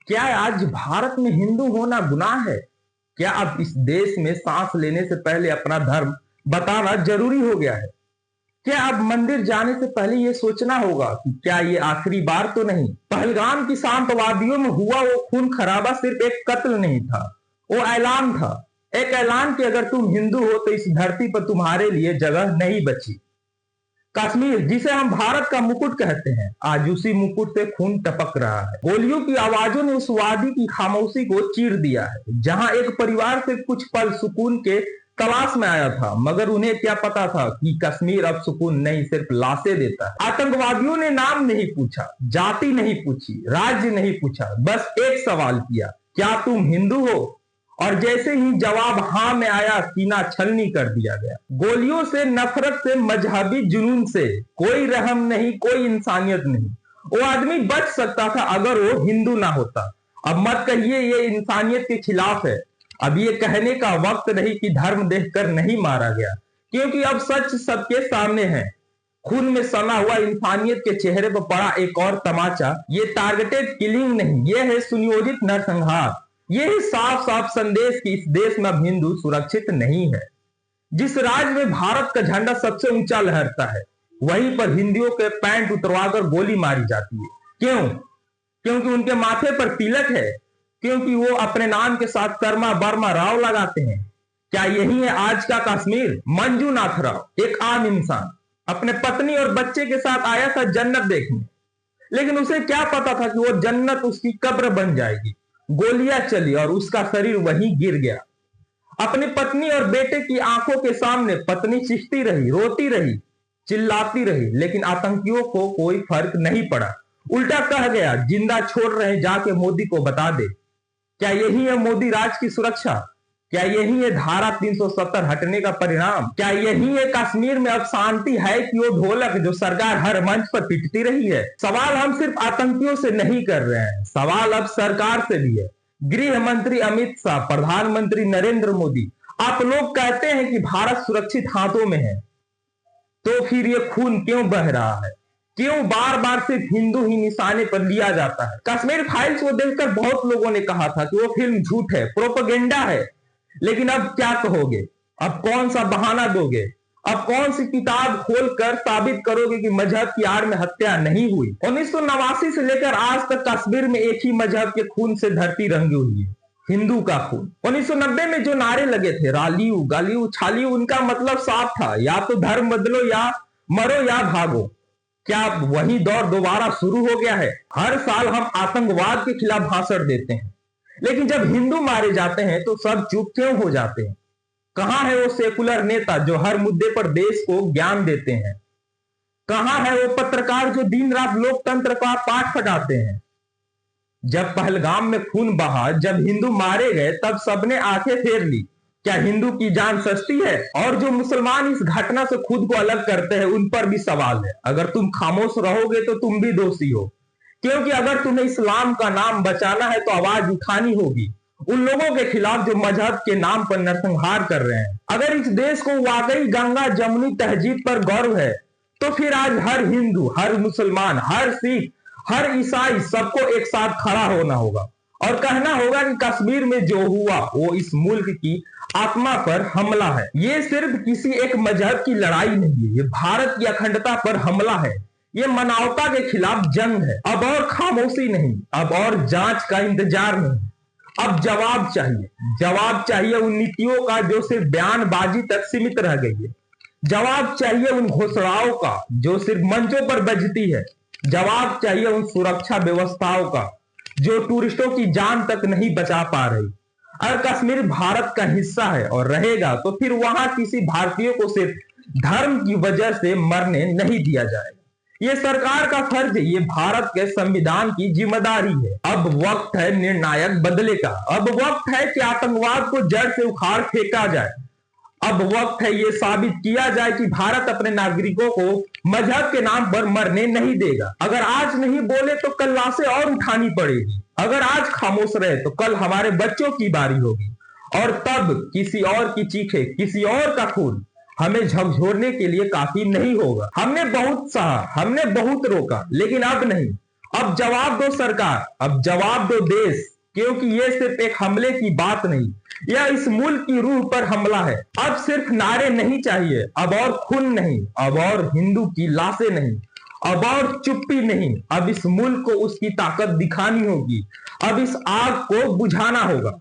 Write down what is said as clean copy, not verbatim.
क्या आज भारत में हिंदू होना गुनाह है? क्या अब इस देश में सांस लेने से पहले अपना धर्म बताना जरूरी हो गया है? क्या अब मंदिर जाने से पहले ये सोचना होगा कि क्या ये आखिरी बार तो नहीं? पहलगाम की शांतवादियों में हुआ वो खून खराबा सिर्फ एक कत्ल नहीं था, वो ऐलान था। एक ऐलान कि अगर तुम हिंदू हो तो इस धरती पर तुम्हारे लिए जगह नहीं बची। कश्मीर, जिसे हम भारत का मुकुट कहते हैं, आज उसी मुकुट से खून टपक रहा है। गोलियों की आवाजों ने उस वादी की खामोशी को चीर दिया है, जहां एक परिवार से कुछ पल सुकून के तलाश में आया था, मगर उन्हें क्या पता था कि कश्मीर अब सुकून नहीं सिर्फ लाशें देता है। आतंकवादियों ने नाम नहीं पूछा, जाति नहीं पूछी, राज्य नहीं पूछा, बस एक सवाल किया, क्या तुम हिंदू हो? और जैसे ही जवाब हाँ में आया, सीना छलनी कर दिया गया। गोलियों से, नफरत से, मजहबी जुनून से कोई रहम नहीं, कोई इंसानियत नहीं। वो आदमी बच सकता था अगर वो हिंदू ना होता। अब मत कहिए ये इंसानियत के खिलाफ है। अब ये कहने का वक्त नहीं कि धर्म देखकर नहीं मारा गया, क्योंकि अब सच सबके सामने है। खून में सना हुआ इंसानियत के चेहरे पर पड़ा एक और तमाचा। ये टारगेटेड किलिंग नहीं, ये है सुनियोजित नरसंहार। ये ही साफ साफ संदेश कि इस देश में अब हिंदू सुरक्षित नहीं है। जिस राज्य में भारत का झंडा सबसे ऊंचा लहरता है, वहीं पर हिंदुओं के पैंट उतरवाकर गोली मारी जाती है। क्यों? क्योंकि उनके माथे पर तिलक है, क्योंकि वो अपने नाम के साथ कर्मा बर्मा राव लगाते हैं। क्या यही है आज का कश्मीर? मंजूनाथ राव, एक आम इंसान, अपने पत्नी और बच्चे के साथ आया था जन्नत देखने, लेकिन उसे क्या पता था कि वो जन्नत उसकी कब्र बन जाएगी। गोलियां चली और उसका शरीर वहीं गिर गया। अपनी पत्नी और बेटे की आंखों के सामने पत्नी चीखती रही, रोती रही, चिल्लाती रही, लेकिन आतंकियों को कोई फर्क नहीं पड़ा। उल्टा कह गया, जिंदा छोड़ रहे, जाके मोदी को बता दे। क्या यही है मोदी राज की सुरक्षा? क्या यही है धारा 370 हटने का परिणाम? क्या यही है कश्मीर में अब शांति है कि वो ढोलक जो सरकार हर मंच पर पीटती रही है? सवाल हम सिर्फ आतंकियों से नहीं कर रहे हैं, सवाल अब सरकार से भी है। गृह मंत्री अमित शाह, प्रधानमंत्री नरेंद्र मोदी, आप लोग कहते हैं कि भारत सुरक्षित हाथों में है, तो फिर ये खून क्यों बह रहा है? क्यों बार बार सिर्फ हिंदू ही निशाने पर लिया जाता है? कश्मीर फाइल्स को देखकर बहुत लोगों ने कहा था कि वो फिल्म झूठ है, प्रोपेगेंडा है, लेकिन अब क्या कहोगे? अब कौन सा बहाना दोगे? अब कौन सी किताब खोलकर साबित करोगे कि मजहब की आड़ में हत्या नहीं हुई? 1989 से लेकर आज तक कश्मीर में एक ही मजहब के खून से धरती रंगी हुई है, हिंदू का खून। 1990 में जो नारे लगे थे, रालियू गालियू छालियू, उनका मतलब साफ था, या तो धर्म बदलो, या मरो या भागो। क्या वही दौर दोबारा शुरू हो गया है? हर साल हम आतंकवाद के खिलाफ भाषण देते हैं, लेकिन जब हिंदू मारे जाते हैं तो सब चुप क्यों हो जाते हैं? कहां है वो सेकुलर नेता जो हर मुद्दे पर देश को ज्ञान देते हैं? कहां है वो पत्रकार जो दिन रात लोकतंत्र का पाठ पढ़ाते हैं? जब पहलगाम में खून बहा, जब हिंदू मारे गए, तब सबने आंखें फेर ली। क्या हिंदू की जान सस्ती है? और जो मुसलमान इस घटना से खुद को अलग करते हैं, उन पर भी सवाल है। अगर तुम खामोश रहोगे तो तुम भी दोषी हो, क्योंकि अगर तुम्हें इस्लाम का नाम बचाना है तो आवाज उठानी होगी उन लोगों के खिलाफ जो मजहब के नाम पर नरसंहार कर रहे हैं। अगर इस देश को वाकई गंगा जमुनी तहजीब पर गौरव है, तो फिर आज हर हिंदू, हर मुसलमान, हर सिख, हर ईसाई, सबको एक साथ खड़ा होना होगा और कहना होगा कि कश्मीर में जो हुआ वो इस मुल्क की आत्मा पर हमला है। ये सिर्फ किसी एक मजहब की लड़ाई नहीं है, ये भारत की अखंडता पर हमला है, ये मानवता के खिलाफ जंग है। अब और खामोशी नहीं, अब और जांच का इंतजार नहीं, अब जवाब चाहिए। जवाब चाहिए उन नीतियों का जो सिर्फ बयानबाजी तक सीमित रह गई है। जवाब चाहिए उन घोषणाओं का जो सिर्फ मंचों पर बजती है। जवाब चाहिए उन सुरक्षा व्यवस्थाओं का जो टूरिस्टों की जान तक नहीं बचा पा रही। अगर कश्मीर भारत का हिस्सा है और रहेगा, तो फिर वहां किसी भारतीय को सिर्फ धर्म की वजह से मरने नहीं दिया जाएगा। ये सरकार का फर्ज है, ये भारत के संविधान की जिम्मेदारी है। अब वक्त है निर्णायक बदले का। अब वक्त है कि आतंकवाद को जड़ से उखाड़ फेंका जाए। अब वक्त है ये साबित किया जाए कि भारत अपने नागरिकों को मजहब के नाम पर मरने नहीं देगा। अगर आज नहीं बोले तो कल लाशें और उठानी पड़ेगी। अगर आज खामोश रहे तो कल हमारे बच्चों की बारी होगी, और तब किसी और की चीखें, किसी और का खून हमें झकझोरने के लिए काफी नहीं होगा। हमने बहुत सहा, हमने बहुत रोका, लेकिन अब नहीं। अब जवाब दो सरकार, अब जवाब दो देश, क्योंकि ये सिर्फ एक हमले की बात नहीं, यह इस मुल्क की रूह पर हमला है। अब सिर्फ नारे नहीं चाहिए, अब और खून नहीं, अब और हिंदू की लाशें नहीं, अब और चुप्पी नहीं। अब इस मुल्क को उसकी ताकत दिखानी होगी, अब इस आग को बुझाना होगा।